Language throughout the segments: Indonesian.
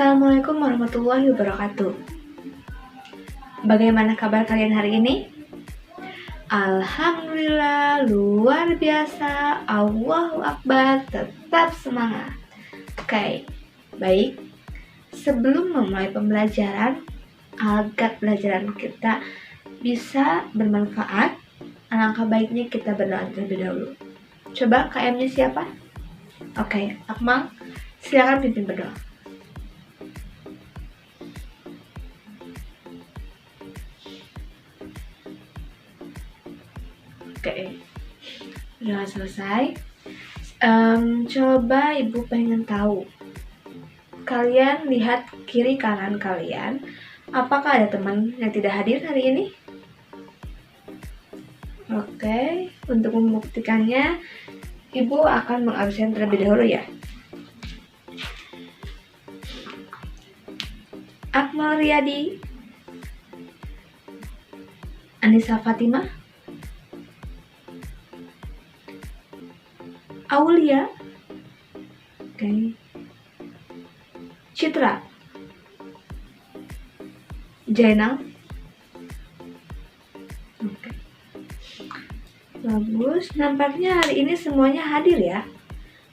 Assalamualaikum warahmatullahi wabarakatuh. Bagaimana kabar kalian hari ini? Alhamdulillah, luar biasa. Allahu Akbar, tetap semangat. Oke, baik. Sebelum memulai pembelajaran, agar pelajaran kita bisa bermanfaat, alangkah baiknya kita berdoa terlebih dahulu. Coba KM-nya siapa? Oke, Akmal, silakan pimpin berdoa. Oke, udah selesai. Coba ibu pengen tahu. Kalian lihat kiri kanan kalian. Apakah ada teman yang tidak hadir hari ini? Oke, untuk membuktikannya, ibu akan mengabsen terlebih dahulu ya. Akmal Riyadi, Anissa Fatimah, Aulia, oke, Citra, Jainal, oke, bagus. Nampaknya hari ini semuanya hadir ya.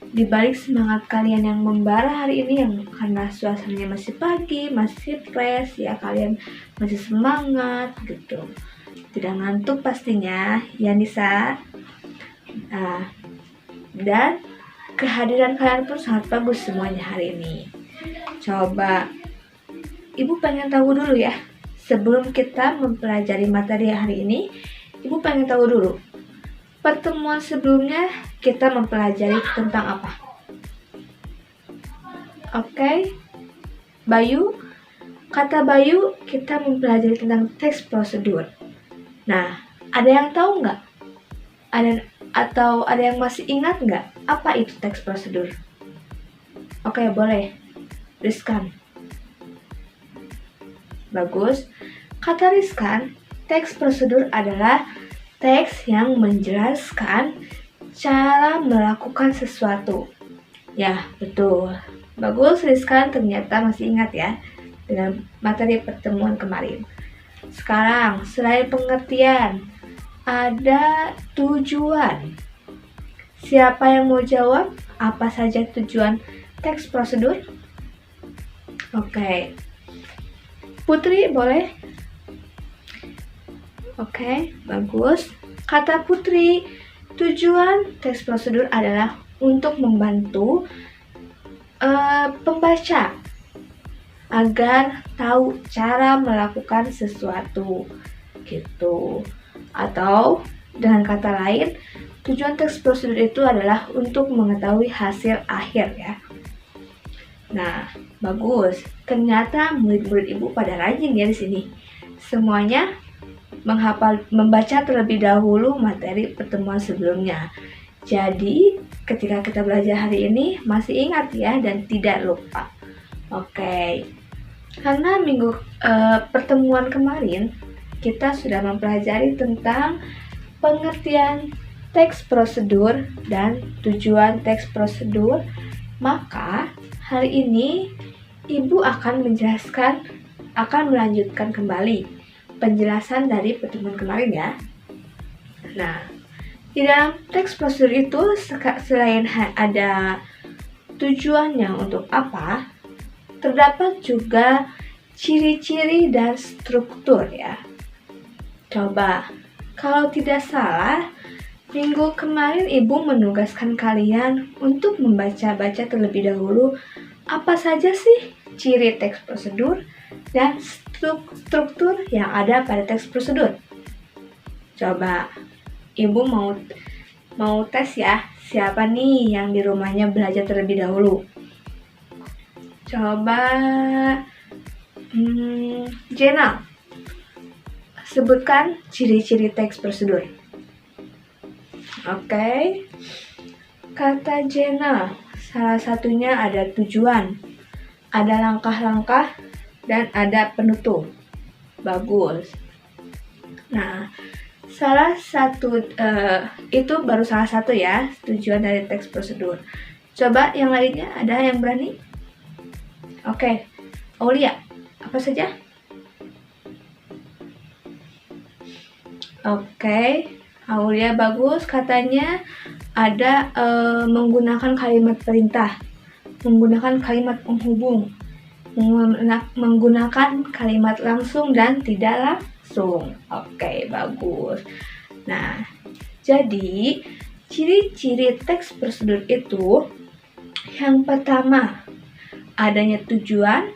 Di balik semangat kalian yang membara hari ini, yang karena suasananya masih pagi, masih fresh ya, kalian masih semangat gitu, tidak ngantuk pastinya ya Nisa. Dan kehadiran kalian pun sangat bagus semuanya hari ini. Coba ibu pengen tahu dulu ya, sebelum kita mempelajari materi hari ini, ibu pengen tahu dulu pertemuan sebelumnya kita mempelajari tentang apa. Oke, Bayu, kata Bayu kita mempelajari tentang teks prosedur. Nah, ada yang tahu nggak? Ada yang masih ingat nggak apa itu teks prosedur? Oke, boleh. Rizkan. Bagus. Kata Rizkan, teks prosedur adalah teks yang menjelaskan cara melakukan sesuatu. Ya, betul. Bagus, Rizkan ternyata masih ingat ya dengan materi pertemuan kemarin. Sekarang, selain pengertian, ada tujuan. Siapa yang mau jawab? Apa saja tujuan teks prosedur? Oke. Putri, boleh? Oke, bagus. Kata Putri, tujuan teks prosedur adalah untuk membantu pembaca agar tahu cara melakukan sesuatu gitu. Atau dengan kata lain, tujuan teks prosedur itu adalah untuk mengetahui hasil akhir ya. Nah, bagus. Ternyata murid-murid ibu pada rajin ya di sini. Semuanya membaca terlebih dahulu materi pertemuan sebelumnya. Jadi, ketika kita belajar hari ini masih ingat ya dan tidak lupa. Oke. Karena pertemuan kemarin kita sudah mempelajari tentang pengertian teks prosedur dan tujuan teks prosedur, maka hari ini ibu akan melanjutkan kembali penjelasan dari pertemuan kemarin ya. Nah, di dalam teks prosedur itu selain ada tujuannya untuk apa, terdapat juga ciri-ciri dan struktur ya. Coba, kalau tidak salah, minggu kemarin ibu menugaskan kalian untuk membaca-baca terlebih dahulu apa saja sih ciri teks prosedur dan struktur yang ada pada teks prosedur. Coba, ibu mau tes ya, siapa nih yang di rumahnya belajar terlebih dahulu. Coba, Jenal, sebutkan ciri-ciri teks prosedur. Oke. Kata Jenal, salah satunya ada tujuan, ada langkah-langkah, dan ada penutup. Bagus. Nah, salah satu itu baru salah satu ya tujuan dari teks prosedur. Coba yang lainnya, ada yang berani? Oke, Aulia, apa saja? Oke, Aulia bagus. Katanya ada menggunakan kalimat perintah, menggunakan kalimat penghubung, menggunakan kalimat langsung dan tidak langsung. Oke, bagus. Nah, jadi ciri-ciri teks prosedur itu yang pertama, adanya tujuan,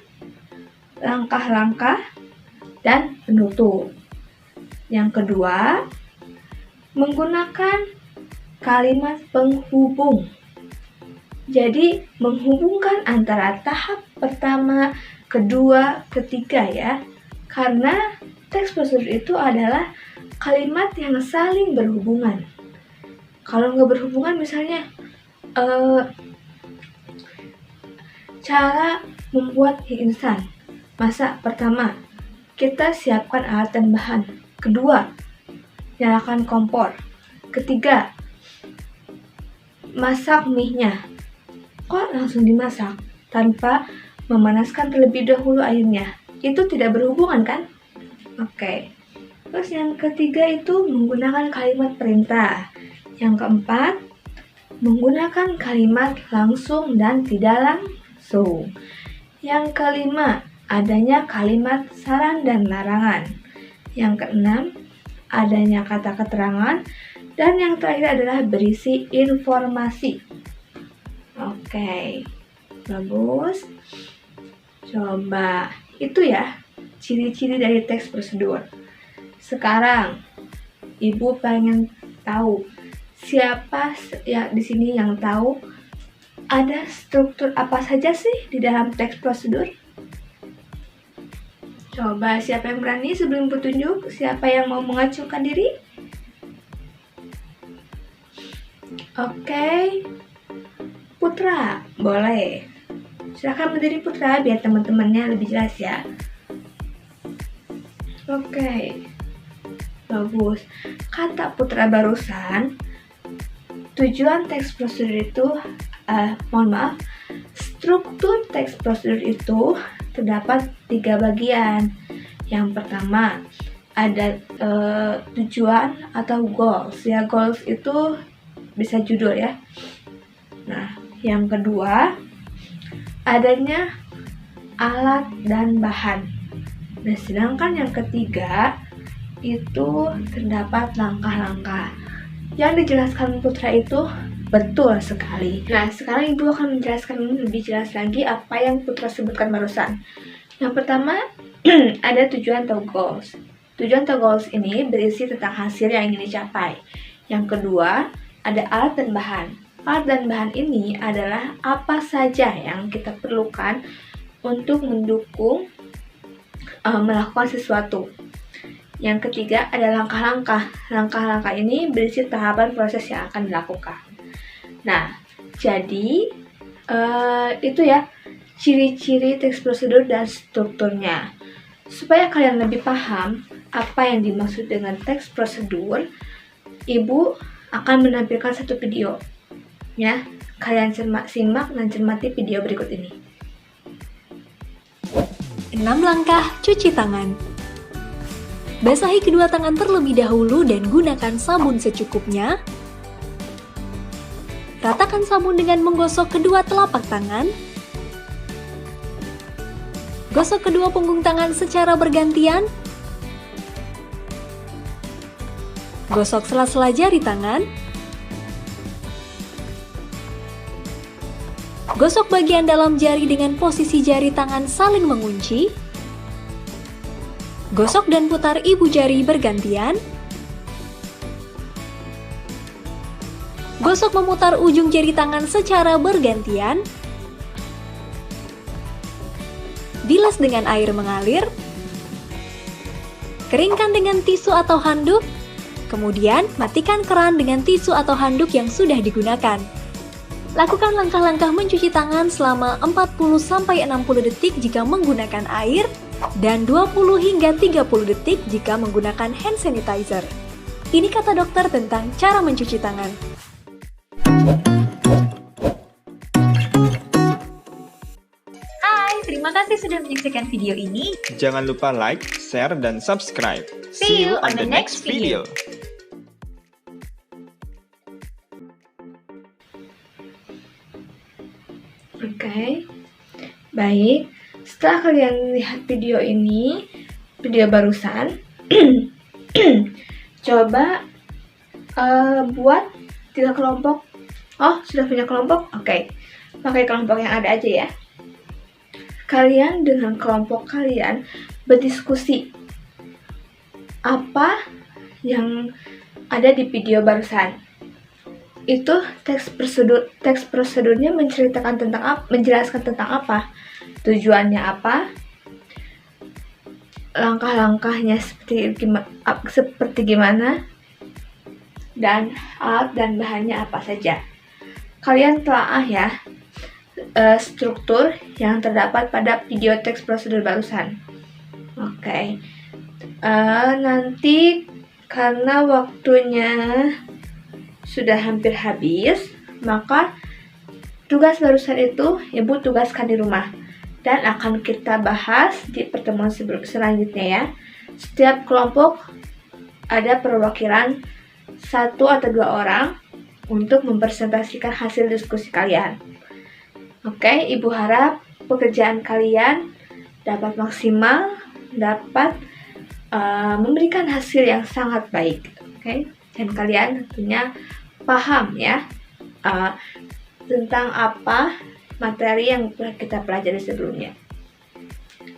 langkah-langkah, dan penutup. Yang kedua, menggunakan kalimat penghubung. Jadi, menghubungkan antara tahap pertama, kedua, ketiga ya. Karena teks prosedur itu adalah kalimat yang saling berhubungan. Kalau nggak berhubungan misalnya, cara membuat mie instan. Masa pertama, kita siapkan alat dan bahan. Kedua, nyalakan kompor. Ketiga, masak mie-nya. Kok langsung dimasak tanpa memanaskan terlebih dahulu airnya? Itu tidak berhubungan kan? Oke. Terus yang ketiga itu menggunakan kalimat perintah. Yang keempat, menggunakan kalimat langsung dan tidak langsung. Yang kelima, adanya kalimat saran dan larangan. Yang keenam, adanya kata keterangan. Dan yang terakhir adalah berisi informasi. Oke, bagus. Coba, itu ya ciri-ciri dari teks prosedur. Sekarang, Ibu pengen tahu siapa ya di sini yang tahu ada struktur apa saja sih di dalam teks prosedur? Coba siapa yang berani sebelum petunjuk? Siapa yang mau mengajukan diri? Oke, Putra, boleh. Silakan berdiri Putra biar teman-temannya lebih jelas ya. Oke, bagus. Kata Putra barusan, tujuan teks prosedur itu, struktur teks prosedur itu terdapat 3 bagian. Yang pertama, ada tujuan atau goals. Ya, goals itu bisa judul ya. Nah, yang kedua, adanya alat dan bahan. Nah, sedangkan yang ketiga itu terdapat langkah-langkah. Yang dijelaskan Putra itu betul sekali. Nah, sekarang Ibu akan menjelaskan lebih jelas lagi apa yang Putra sebutkan barusan. Yang pertama, ada tujuan atau goals. Tujuan atau goals ini berisi tentang hasil yang ingin dicapai. Yang kedua, ada alat dan bahan. Alat dan bahan ini adalah apa saja yang kita perlukan untuk mendukung melakukan sesuatu. Yang ketiga ada langkah-langkah. Langkah-langkah ini berisi tahapan proses yang akan dilakukan. Nah, jadi itu ya ciri-ciri teks prosedur dan strukturnya. Supaya kalian lebih paham apa yang dimaksud dengan teks prosedur, Ibu akan menampilkan satu video. Ya, kalian simak dan cermati video berikut ini. 6 langkah cuci tangan. Basahi kedua tangan terlebih dahulu dan gunakan sabun secukupnya. Ratakan sabun dengan menggosok kedua telapak tangan. Gosok kedua punggung tangan secara bergantian. Gosok sela-sela jari tangan. Gosok bagian dalam jari dengan posisi jari tangan saling mengunci. Gosok dan putar ibu jari bergantian. Gosok memutar ujung jari tangan secara bergantian. Bilas dengan air mengalir. Keringkan dengan tisu atau handuk. Kemudian matikan keran dengan tisu atau handuk yang sudah digunakan. Lakukan langkah-langkah mencuci tangan selama 40-60 detik jika menggunakan air dan 20 hingga 30 detik jika menggunakan hand sanitizer. Ini kata dokter tentang cara mencuci tangan. Hai, terima Terima kasih sudah menyaksikan video ini. Jangan lupa like, share, dan subscribe. See you on the next video. Oke, baik. Setelah kalian lihat video ini, video barusan, coba buat 3 kelompok. Oh, sudah punya kelompok? Oke, pakai kelompok yang ada aja ya. Kalian dengan kelompok kalian berdiskusi apa yang ada di video barusan. Itu teks prosedurnya menceritakan tentang apa, menjelaskan tentang apa, tujuannya apa, langkah-langkahnya seperti gimana, dan alat dan bahannya apa saja. Kalian telaah ya struktur yang terdapat pada video teks prosedur barusan. Oke. Nanti karena waktunya sudah hampir habis, maka tugas barusan itu Ibu tugaskan di rumah dan akan kita bahas di pertemuan selanjutnya ya. Setiap kelompok ada perwakilan 1 atau 2 orang untuk mempresentasikan hasil diskusi kalian. Oke, Ibu harap pekerjaan kalian dapat maksimal, dapat memberikan hasil yang sangat baik. Oke, dan kalian tentunya paham ya tentang apa materi yang kita pelajari sebelumnya.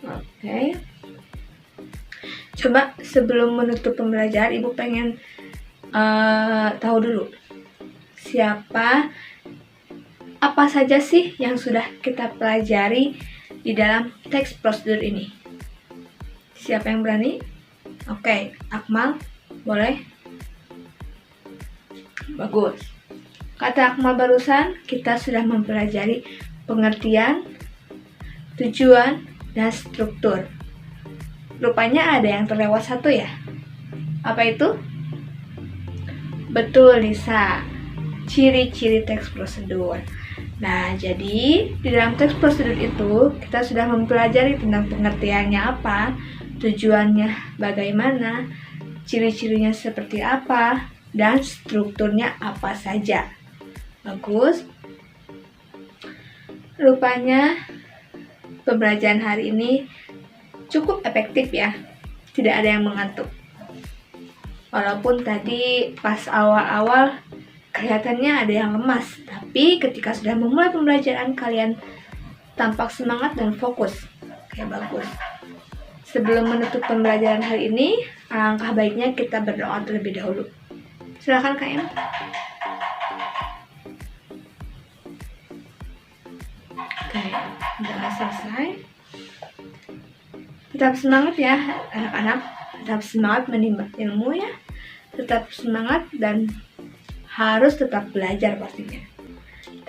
Oke. Coba sebelum menutup pembelajaran, Ibu pengen tahu dulu apa saja sih yang sudah kita pelajari di dalam teks prosedur ini. Siapa yang berani? Oke, Akmal, boleh? Bagus. Kata Akmal barusan, kita sudah mempelajari pengertian, tujuan, dan struktur. Rupanya ada yang terlewat satu ya. Apa itu? Betul, Lisa. Ciri-ciri teks prosedur. Nah, jadi di dalam teks prosedur itu kita sudah mempelajari tentang pengertiannya apa, tujuannya bagaimana, ciri-cirinya seperti apa, dan strukturnya apa saja. Bagus. Rupanya pembelajaran hari ini cukup efektif ya. Tidak ada yang mengantuk. Walaupun tadi pas awal-awal kelihatannya ada yang lemas, tapi ketika sudah memulai pembelajaran kalian tampak semangat dan fokus. Oke, bagus. Sebelum menutup pembelajaran hari ini, alangkah baiknya kita berdoa terlebih dahulu. Silakan Kak Em. Oke, sudah selesai. Tetap semangat ya anak-anak. Tetap semangat menimba ilmu ya. Tetap semangat dan harus tetap belajar pastinya.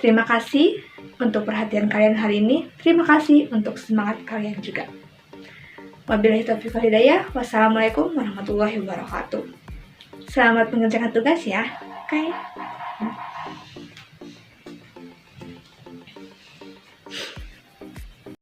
Terima kasih untuk perhatian kalian hari ini. Terima kasih untuk semangat kalian juga. Wabillahi taufiq wal hidayah. Wassalamualaikum warahmatullahi wabarakatuh. Selamat mengerjakan tugas ya. Oke.